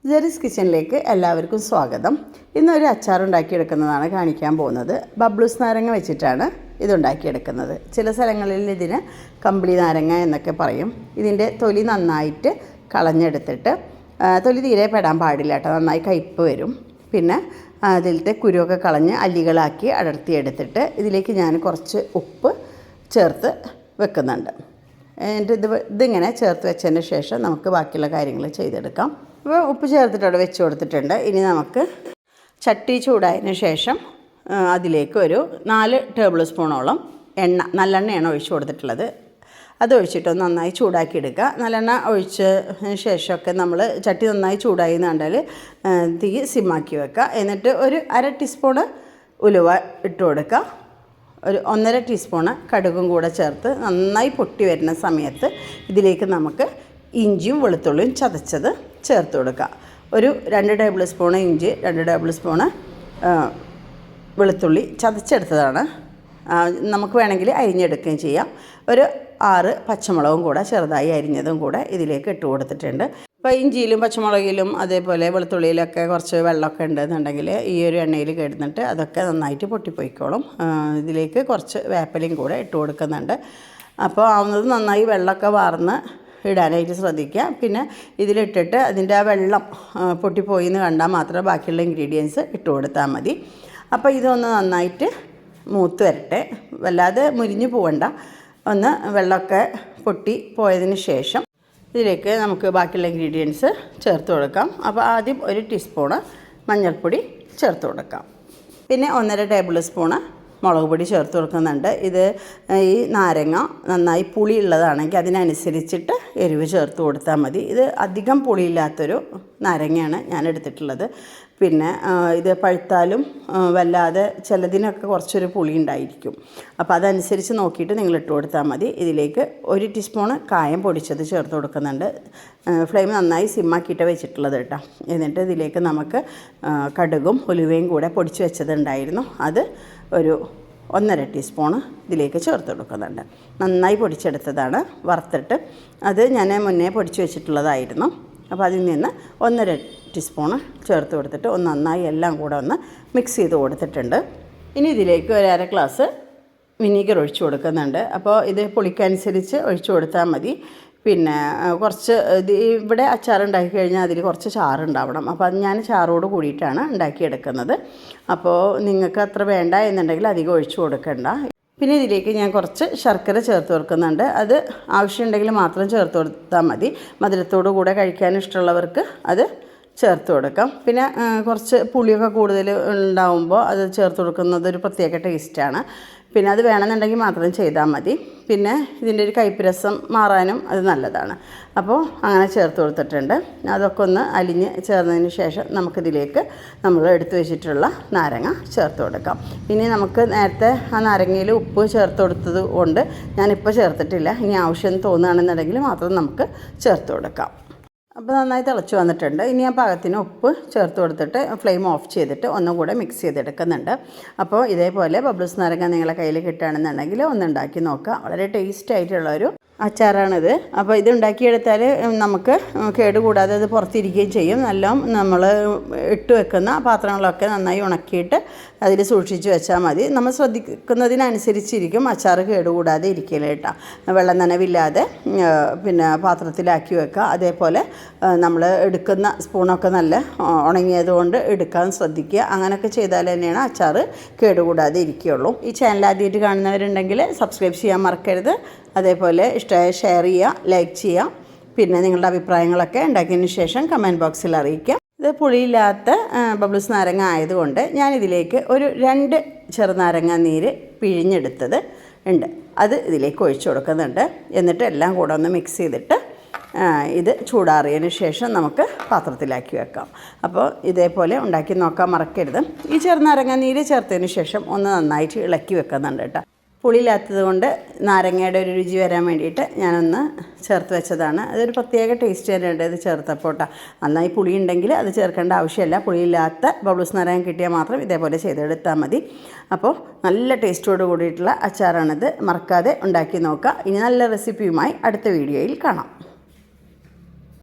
Jerry's കിച്ചണിലേക്ക് എല്ലാവർക്കും സ്വാഗതം. ഇന്നൊരു അച്ചാർ ഉണ്ടാക്കിയെടുക്കുന്നതാണ് കാണിക്കാൻ പോകുന്നത്. ബബ്ലൂസ് നാരങ്ങ വെച്ചിട്ടാണ് ഇതുണ്ടാക്കിയെടുക്കുന്നത്. ചില സ്ഥലങ്ങളിൽ ഇതിന് കമ്പിളി നാരങ്ങ എന്നൊക്കെ പറയും. ഇതിൻ്റെ തൊലി നന്നായിട്ട് കളഞ്ഞെടുത്തിട്ട്, തൊലി തീരെ പെടാൻ പാടില്ല കേട്ടോ, നന്നായി കയ്പ്പ് വരും. പിന്നെ അതിലത്തെ കുരുവൊക്കെ കളഞ്ഞ് അല്ലികളാക്കി അടർത്തിയെടുത്തിട്ട് ഇതിലേക്ക് ഞാൻ കുറച്ച് ഉപ്പ് ചേർത്ത് വെക്കുന്നുണ്ട്. എന്നിട്ട് ഇതിങ്ങനെ ചേർത്ത് വെച്ചതിന് ശേഷം നമുക്ക് ബാക്കിയുള്ള കാര്യങ്ങൾ ചെയ്തെടുക്കാം. അപ്പോൾ ഉപ്പ് ചേർത്തിട്ട് അവിടെ വെച്ച് കൊടുത്തിട്ടുണ്ട്. ഇനി നമുക്ക് ചട്ടി ചൂടായതിന് ശേഷം അതിലേക്ക് ഒരു 4 ടേബിൾ സ്പൂണോളം എണ്ണ, നല്ലെണ്ണയാണ് ഒഴിച്ച് കൊടുത്തിട്ടുള്ളത്. അത് ഒഴിച്ചിട്ടൊന്ന് നന്നായി ചൂടാക്കി എടുക്കുക. നല്ലെണ്ണ ഒഴിച്ചതിന് ശേഷമൊക്കെ നമ്മൾ ചട്ടി നന്നായി ചൂടായി എന്ന് കണ്ടാൽ തീ സിമ്മാക്കി വെക്കുക. എന്നിട്ട് ഒരു 1/2 ടീസ്പൂണ് ഉലുവ ഇട്ട് കൊടുക്കുക. ഒരു 1.5 ടീസ്പൂണ് കടുകും കൂടെ ചേർത്ത് നന്നായി പൊട്ടി വരുന്ന സമയത്ത് ഇതിലേക്ക് നമുക്ക് ഇഞ്ചിയും വെളുത്തുള്ളിയും ചതച്ചത് ചേർത്ത് കൊടുക്കുക. ഒരു 2 ടേബിൾ സ്പൂണ് ഇഞ്ചി, 2 ടേബിൾ സ്പൂണ് വെളുത്തുള്ളി ചതച്ചെടുത്തതാണ്. നമുക്ക് വേണമെങ്കിൽ അരിഞ്ഞെടുക്കുകയും ചെയ്യാം. ഒരു 6 പച്ചമുളകും കൂടെ ചെറുതായി അരിഞ്ഞതും കൂടെ ഇതിലേക്ക് ഇട്ട് കൊടുത്തിട്ടുണ്ട്. ഇപ്പോൾ ഇഞ്ചിയിലും പച്ചമുളകിലും അതേപോലെ വെളുത്തുള്ളിയിലൊക്കെ കുറച്ച് വെള്ളമൊക്കെ ഉണ്ടെന്നുണ്ടെങ്കിൽ ഈ ഒരു എണ്ണയിൽ കിടന്നിട്ട് അതൊക്കെ നന്നായിട്ട് പൊട്ടിപ്പോയിക്കോളും. ഇതിലേക്ക് കുറച്ച് വേപ്പിലയും കൂടെ ഇട്ട് കൊടുക്കുന്നുണ്ട്. അപ്പോൾ ആവുന്നത് നന്നായി വെള്ളമൊക്കെ വാർന്ന് ഇടാനായിട്ട് ശ്രദ്ധിക്കുക. പിന്നെ ഇതിലിട്ടിട്ട് അതിൻ്റെ ആ വെള്ളം പൊട്ടിപ്പോയി എന്ന് കണ്ടാൽ മാത്രമേ ബാക്കിയുള്ള ഇൻഗ്രീഡിയൻസ് ഇട്ട് കൊടുത്താൽ മതി. അപ്പോൾ ഇതൊന്ന് നന്നായിട്ട് മൂത്ത് വരട്ടെ, വല്ലാതെ മുരിഞ്ഞു പോവണ്ട. ഒന്ന് വെള്ളമൊക്കെ പൊട്ടി പോയതിന് ശേഷം ഇതിലേക്ക് നമുക്ക് ബാക്കിയുള്ള ഇൻഗ്രീഡിയൻസ് ചേർത്ത് കൊടുക്കാം. അപ്പോൾ ആദ്യം 1 ടീസ്പൂണ് മഞ്ഞൾപ്പൊടി ചേർത്ത് കൊടുക്കാം. പിന്നെ 1.5 ടേബിൾ സ്പൂണ് മുളക് പൊടി ചേർത്ത് കൊടുക്കുന്നുണ്ട്. ഇത് ഈ നാരങ്ങ നന്നായി പുളിയുള്ളതാണെങ്കിൽ അതിനനുസരിച്ചിട്ട് എരിവ് ചേർത്ത് കൊടുത്താൽ മതി. ഇത് അധികം പുളിയില്ലാത്തൊരു നാരങ്ങയാണ് ഞാൻ എടുത്തിട്ടുള്ളത്. പിന്നെ ഇത് പഴുത്താലും വല്ലാതെ ചിലതിനൊക്കെ കുറച്ചൊരു പുളി ഉണ്ടായിരിക്കും. അപ്പോൾ അതനുസരിച്ച് നോക്കിയിട്ട് നിങ്ങൾ ഇട്ട് കൊടുത്താൽ മതി. ഇതിലേക്ക് 1 ടീസ്പൂണ് കായം പൊടിച്ചത് ചേർത്ത് കൊടുക്കുന്നുണ്ട്. ഫ്ലെയിം നന്നായി സിമ്മാക്കിയിട്ട് വെച്ചിട്ടുള്ളത് കേട്ടോ. എന്നിട്ട് ഇതിലേക്ക് നമുക്ക് കടുകും ഉലുവയും കൂടെ പൊടിച്ച് വെച്ചതുണ്ടായിരുന്നു. അത് ഒരു 1.5 ടീസ്പൂണ് ഇതിലേക്ക് ചേർത്ത് കൊടുക്കുന്നുണ്ട്. നന്നായി പൊടിച്ചെടുത്തതാണ്, വറുത്തിട്ട് അത് ഞാൻ മുന്നേ പൊടിച്ച് വെച്ചിട്ടുള്ളതായിരുന്നു. അപ്പോൾ അതിൽ നിന്ന് 1.5 ടീസ്പൂണ് ചേർത്ത് കൊടുത്തിട്ട് ഒന്ന് നന്നായി എല്ലാം കൂടെ ഒന്ന് മിക്സ് ചെയ്ത് കൊടുത്തിട്ടുണ്ട്. ഇനി ഇതിലേക്ക് ഒരു 1/2 ഗ്ലാസ് വിനീഗർ ഒഴിച്ച് കൊടുക്കുന്നുണ്ട്. അപ്പോൾ ഇത് പുളിക്കനുസരിച്ച് ഒഴിച്ച് കൊടുത്താൽ മതി. പിന്നെ കുറച്ച് ഇവിടെ അച്ചാർ ഉണ്ടാക്കി കഴിഞ്ഞാൽ അതിൽ കുറച്ച് ചാറുണ്ടാവണം. അപ്പോൾ അത് ഞാൻ ചാറോട് കൂടിയിട്ടാണ് ഉണ്ടാക്കിയെടുക്കുന്നത്. അപ്പോൾ നിങ്ങൾക്ക് അത്ര വേണ്ട എന്നുണ്ടെങ്കിൽ അധികം ഒഴിച്ച് കൊടുക്കണ്ട. പിന്നെ ഇതിലേക്ക് ഞാൻ കുറച്ച് ശർക്കര ചേർത്ത് കൊടുക്കുന്നുണ്ട്. അത് ആവശ്യമുണ്ടെങ്കിൽ മാത്രം ചേർത്ത് കൊടുത്താൽ മതി. മധുരത്തോടു കൂടെ കഴിക്കാൻ ഇഷ്ടമുള്ളവർക്ക് അത് ചേർത്ത് കൊടുക്കാം. പിന്നെ കുറച്ച് പുളിയൊക്കെ കൂടുതൽ ഉണ്ടാവുമ്പോൾ അത് ചേർത്ത് കൊടുക്കുന്നത് ഒരു പ്രത്യേക ടേസ്റ്റാണ്. പിന്നെ അത് വേണമെന്നുണ്ടെങ്കിൽ മാത്രം ചെയ്താൽ മതി. പിന്നെ ഇതിൻ്റെ ഒരു കയ്പ്പ് രസം മാറാനും അത് നല്ലതാണ്. അപ്പോൾ അങ്ങനെ ചേർത്ത് കൊടുത്തിട്ടുണ്ട്. അതൊക്കെ ഒന്ന് അലിഞ്ഞ് ചേർന്നതിന് ശേഷം നമുക്കിതിലേക്ക് നമ്മൾ എടുത്തു വെച്ചിട്ടുള്ള നാരങ്ങ ചേർത്ത് കൊടുക്കാം. ഇനി നമുക്ക് നേരത്തെ ആ നാരങ്ങയിൽ ഉപ്പ് ചേർത്ത് കൊടുത്തത് കൊണ്ട് ഞാനിപ്പോൾ ചേർത്തിട്ടില്ല. ഇനി ആവശ്യം തോന്നുകയാണെന്നുണ്ടെങ്കിൽ മാത്രം നമുക്ക് ചേർത്ത് കൊടുക്കാം. അപ്പോൾ നന്നായി തിളച്ച് വന്നിട്ടുണ്ട്. ഇനി ആ പാകത്തിന് ഉപ്പ് ചേർത്ത് കൊടുത്തിട്ട് ഫ്ലെയിം ഓഫ് ചെയ്തിട്ട് ഒന്നും കൂടെ മിക്സ് ചെയ്തെടുക്കുന്നുണ്ട്. അപ്പോൾ ഇതേപോലെ ബബ്ലൂസ് നാരങ്ങ നിങ്ങളെ കയ്യിൽ കിട്ടുകയാണെന്നുണ്ടെങ്കിൽ ഒന്നുണ്ടാക്കി നോക്കുക. വളരെ ടേസ്റ്റ് ആയിട്ടുള്ളൊരു അച്ചാറാണിത്. അപ്പോൾ ഇത് ഉണ്ടാക്കിയെടുത്താൽ നമുക്ക് കേടുകൂടാതെ അത് പുറത്തിരിക്കുകയും ചെയ്യും. നല്ല നമ്മൾ ഇട്ട് വെക്കുന്ന പാത്രങ്ങളൊക്കെ നന്നായി ഉണക്കിയിട്ട് അതിൽ സൂക്ഷിച്ച് വെച്ചാൽ മതി. നമ്മൾ ശ്രദ്ധിക്കുന്നതിനനുസരിച്ചിരിക്കും അച്ചാർ കേടുകൂടാതെ ഇരിക്കൽ കേട്ടോ. വെള്ളം നനവില്ലാതെ പിന്നെ പാത്രത്തിലാക്കി വെക്കുക. അതേപോലെ നമ്മൾ എടുക്കുന്ന സ്പൂണൊക്കെ നല്ല ഉണങ്ങിയതുകൊണ്ട് എടുക്കാൻ ശ്രദ്ധിക്കുക. അങ്ങനെയൊക്കെ ചെയ്താൽ തന്നെയാണ് അച്ചാർ കേടുകൂടാതെ ഇരിക്കുകയുള്ളൂ. ഈ ചാനൽ ആദ്യമായിട്ട് കാണുന്നവരുണ്ടെങ്കിൽ സബ്സ്ക്രൈബ് ചെയ്യാൻ മറക്കരുത്. അതേപോലെ ഇഷ്ടമായ ഷെയർ ചെയ്യുക, ലൈക്ക് ചെയ്യുക. പിന്നെ നിങ്ങളുടെ അഭിപ്രായങ്ങളൊക്കെ ഉണ്ടാക്കിയതിന് ശേഷം കമൻറ്റ് ബോക്സിൽ അറിയിക്കാം. ഇത് പുളിയില്ലാത്ത ബബ്ലൂസ് നാരങ്ങ ആയതുകൊണ്ട് ഞാനിതിലേക്ക് ഒരു 2 ചെറുനാരങ്ങ നീര് പിഴിഞ്ഞെടുത്തത് ഉണ്ട്. അത് ഇതിലേക്ക് ഒഴിച്ചു കൊടുക്കുന്നുണ്ട്. എന്നിട്ട് എല്ലാം കൂടെ ഒന്ന് മിക്സ് ചെയ്തിട്ട് ഇത് ചൂടാറിയതിന് ശേഷം നമുക്ക് പാത്രത്തിലാക്കി വെക്കാം. അപ്പോൾ ഇതേപോലെ ഉണ്ടാക്കി നോക്കാൻ മറക്കരുത്. ഈ ചെറുനാരങ്ങ നീര് ചേർത്തതിന് ശേഷം ഒന്ന് നന്നായിട്ട് ഇളക്കി വെക്കുന്നുണ്ട് കേട്ടോ. പുളിയില്ലാത്തത് കൊണ്ട് നാരങ്ങയുടെ ഒരു രുചി വരാൻ വേണ്ടിയിട്ട് ഞാനൊന്ന് ചേർത്ത് വെച്ചതാണ്. അതൊരു പ്രത്യേക ടേസ്റ്റ് തന്നെയുണ്ട് ഇത് ചേർത്തപ്പോൾ കേട്ടോ. നന്നായി പുളി ഉണ്ടെങ്കിൽ അത് ചേർക്കേണ്ട ആവശ്യമില്ല. പുളിയില്ലാത്ത ബബ്ലൂസ് നാരങ്ങ കിട്ടിയാൽ മാത്രം ഇതേപോലെ ചെയ്തെടുത്താൽ മതി. അപ്പോൾ നല്ല ടേസ്റ്റോട് കൂടിയിട്ടുള്ള അച്ചാറാണിത്. മറക്കാതെ ഉണ്ടാക്കി നോക്കുക. ഇനി നല്ല റെസിപ്പിയുമായി അടുത്ത വീഡിയോയിൽ കാണാം.